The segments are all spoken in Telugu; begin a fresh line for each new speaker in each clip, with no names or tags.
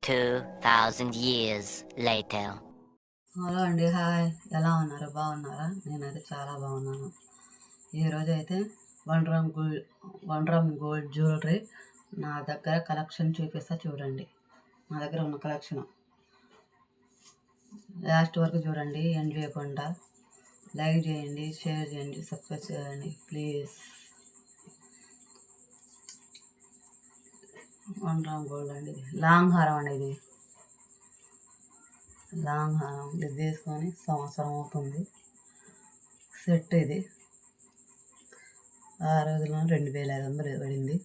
2,000 years later.
హలో అండి, హాయ్. ఎలా ఉన్నారు? బాగున్నారా? నేనైతే చాలా బాగున్నాను. ఈరోజు అయితే 1 గ్రామ్ గోల్డ్ జ్యువెలరీ నా దగ్గర కలెక్షన్ చూపిస్తా, చూడండి. నా దగ్గర ఉన్న కలెక్షన్ లాస్ట్ వరకు చూడండి, ఎండ్ చేయకుండా. లైక్ చేయండి, షేర్ చేయండి, సబ్స్క్రైబ్ చేయండి ప్లీజ్. 1 గ్రామ్ గోల్డ్ అండి, ఇది లాంగ్ హారం అండి. ఇది లాంగ్ హారం, ఇది తీసుకొని సంవత్సరం అవుతుంది. సెట్ ఇది ఆ రోజుల్లో 2,500 పడింది.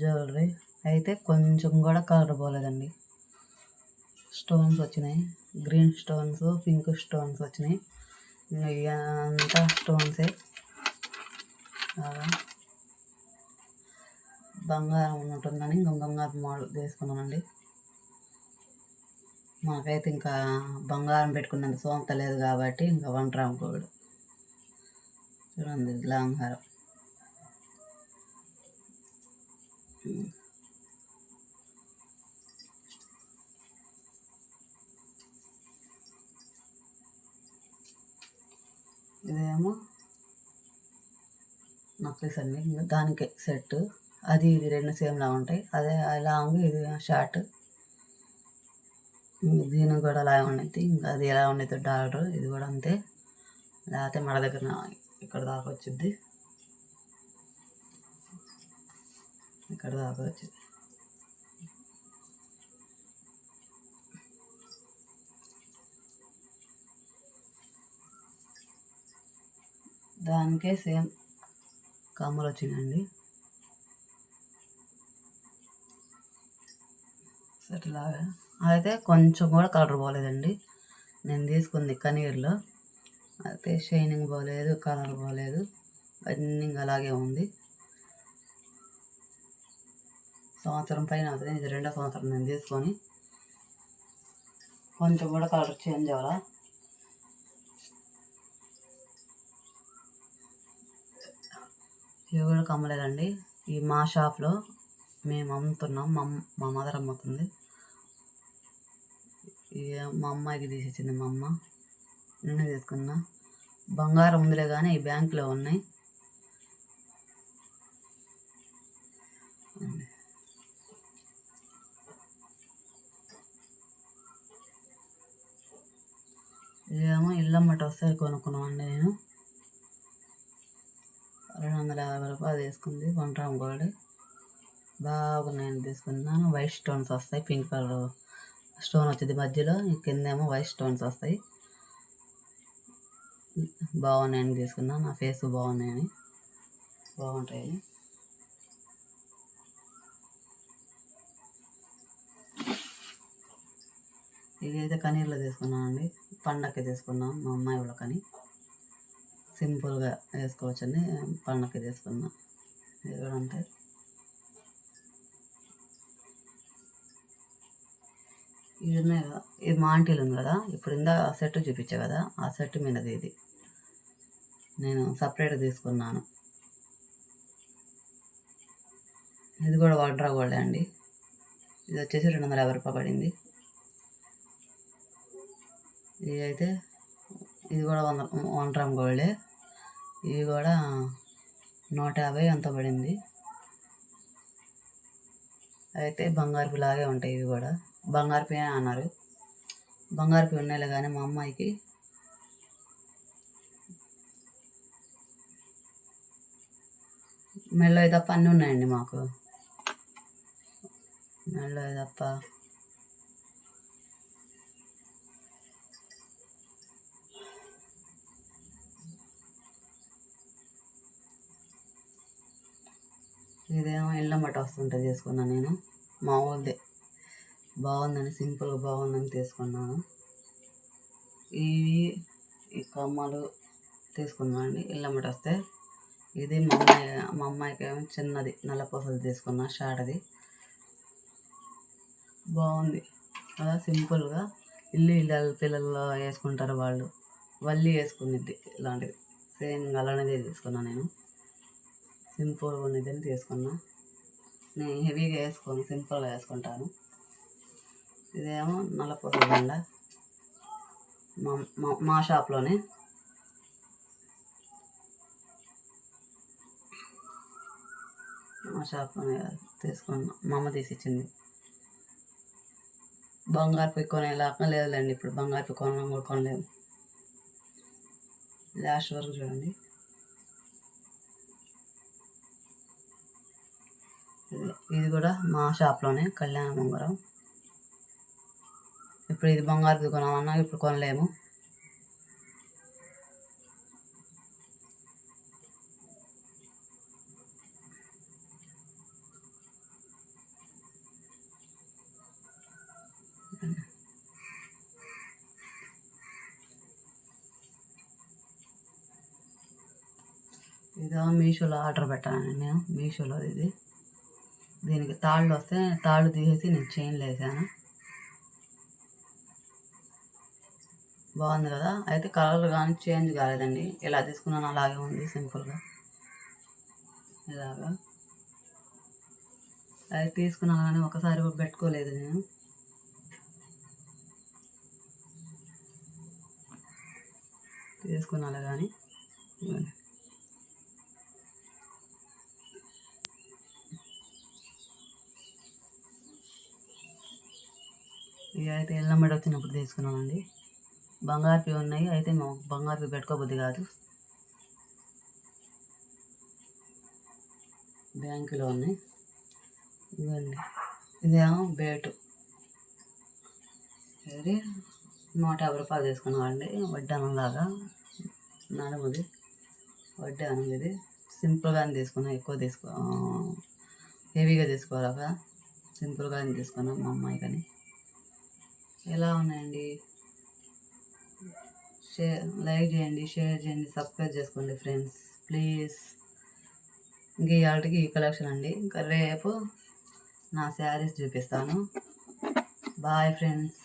జ్యువెలరీ అయితే కొంచెం కూడా కలర్ పోలేదండి. స్టోన్స్ వచ్చినాయి, గ్రీన్ స్టోన్స్, పింక్ స్టోన్స్ వచ్చినాయి. అంతా స్టోన్సే. బంగారం ఉంటుందని ఇంకా బంగారం మోడల్ తీసుకున్నామండి. మాకైతే ఇంకా బంగారం పెట్టుకున్నంత సోంత లేదు కాబట్టి ఇంకా 1 గ్రామ్ గోల్డ్. చూడండి, లాంగ్ హారం. ఇదేమో నక్లీస్ అండి, ఇంకా దానికే సెట్. అది ఇది రెండు సేమ్లా ఉంటాయి. అదే లాంగ్, ఇది షార్ట్. దీని కూడా అలా ఉండేది. ఇంకా అది ఎలా ఉండేది డాలర్, ఇది కూడా అంతే. లేకపోతే మన దగ్గర ఇక్కడ దాకా వచ్చింది, ఇక్కడ దాకా వచ్చింది. దానికే సేమ్ కమ్మలు వచ్చినాయండి. సెట్ లాగా అయితే కొంచెం కూడా కలర్ పోలేదండి. నేను తీసుకుంది కనీర్లో అయితే షైనింగ్ పోలేదు, కలర్ పోలేదు, అన్నీ అలాగే ఉంది. సంవత్సరం పైన అవుతుంది, ఇది 2వ సంవత్సరం నేను తీసుకొని. కొంచెం కూడా కలర్ చేంజ్ అవ్వాలా. ఇవి కూడా కమ్మలేదండి. ఈ మా షాప్లో మేము అమ్ముతున్నాం, మా మదర్ అమ్ముతుంది. మా అమ్మాయికి తీసిచ్చింది మా అమ్మ, నిన్న తీసుకున్నా. బంగారం ఉందిలే కానీ ఈ బ్యాంకులో ఉన్నాయి. ఇదేమో ఇల్లమ్మట వస్తాయి కొనుక్కున్నామండి. నేను 250 రూపాయలు తీసుకుంది. 1 గ్రామ్ గోల్డ్ బాగున్నాయని తీసుకున్నాను. వైట్ స్టోన్స్ వస్తాయి, పింక్ కలర్ స్టోన్ వచ్చింది మధ్యలో, కిందేమో వైట్ స్టోన్స్ వస్తాయి. బాగున్నాయని తీసుకున్నాను, నా ఫేస్ బాగున్నాయని. బాగుంటాయి. ఇదైతే కనీర్లో తీసుకున్నానండి, పండక్కి తీసుకున్నాం మా అమ్మాయి వాళ్ళకని. సింపుల్గా వేసుకోవచ్చని పండక్కి తీసుకున్నా. ఇది కూడా అంతే. ఇది ఉన్నాయి కదా, ఇది మా ఆంటీలు ఉంది కదా, ఇప్పుడు ఇందా సెట్ చూపించా కదా, ఆ సెట్ మీదది. ఇది నేను సపరేట్గా తీసుకున్నాను. ఇది కూడా 1 గ్రామ్ గోల్డ్ అండి. ఇది వచ్చేసి 250 రూపాయలు పడింది. ఇది అయితే ఇది కూడా 1 గ్రామ్ గోల్డే. ఇవి కూడా 150 ఎంతో పడింది. అయితే బంగారుపు లాగే ఉంటాయి. ఇవి కూడా బంగారుపే అన్నారు. బంగారుపి ఉన్నాయిలే కానీ మా అమ్మాయికి మెల్లో తప్ప అన్నీ ఉన్నాయండి మాకు. మెల్లో తప్ప ఇదేమో ఇళ్ళమ్మట వస్తుంటుంది తీసుకున్నాను నేను. మా ఊళ్ళదే బాగుందని, సింపుల్గా బాగుందని తీసుకున్నాను. ఈ కమ్మలు తీసుకున్నాను అండి, ఇళ్ళమ్మట వస్తే. ఇది మా అమ్మాయికి ఏమో చిన్నది నల్లపూసలు తీసుకున్నా, షార్ట్ది. బాగుంది కదా, సింపుల్గా ఇల్లు పిల్లల్లో వేసుకుంటారు వాళ్ళు, వల్లి వేసుకునేది ఇలాంటిది. సేమ్ అలానే తీసుకున్నాను నేను. సింపుల్గా ఉన్నదని తీసుకున్నా. నేను హెవీగా వేసుకోను, సింపుల్గా వేసుకుంటాను. ఇదేమో నల్లపూసల దండ మా షాప్లోనే. మా షాప్లోనే తీసుకున్నాం, మా అమ్మ తీసిచ్చింది. బంగారు కొనేలాగా లేదులేండి, ఇప్పుడు బంగారు కొనడం కూడా కొనలేము. లాస్ట్ వరకు చూడండి. ఇది కూడా మా షాప్లోనే కళ్యాణ ఉంగరం. ఇప్పుడు ఇది బంగారు కొనామన్నా ఇప్పుడు కొనలేము. ఇదో మీషోలో ఆర్డర్ పెట్టాను నేను, మీషోలో ఇది. దీనికి తాళ్ళు వస్తే తాళ్ళు తీసేసి నేను చైన్లు వేసాను. బాగుంది కదా. అయితే కలర్ కానీ చేంజ్ కాలేదండి, ఇలా తీసుకున్నాను అలాగే ఉంది సింపుల్గా. ఇలాగా అది తీసుకున్నాను కానీ ఒకసారి కూడా పెట్టుకోలేదు నేను. తీసుకున్నాను కానీ ఇవి అయితే ఎల్లమ్మడి వచ్చినప్పుడు తీసుకున్నామండి. బంగారువి ఉన్నాయి, అయితే మేము బంగారువి పెట్టుకోబుద్ది కాదు. బ్యాంకులో ఉన్నాయి. ఇవ్వండి, ఇదేమో బేటు. ఇది 150 రూపాయలు తీసుకున్నామండి, వడ్డానంలాగా నడుముది వడ్డానం. ఇది సింపుల్గానే తీసుకున్నాం, ఎక్కువ హెవీగా తీసుకోవాలా, సింపుల్గానే తీసుకున్నాం మా అమ్మాయి. కానీ ఎలా ఉన్నాయండి? లైక్ చేయండి, షేర్ చేయండి, సబ్స్క్రైబ్ చేసుకోండి ఫ్రెండ్స్ ప్లీజ్. ఇంక ఇవాళకి ఈ కలెక్షన్ అండి. ఇంకా రేపు నా శారీస్ చూపిస్తాను. Bye friends.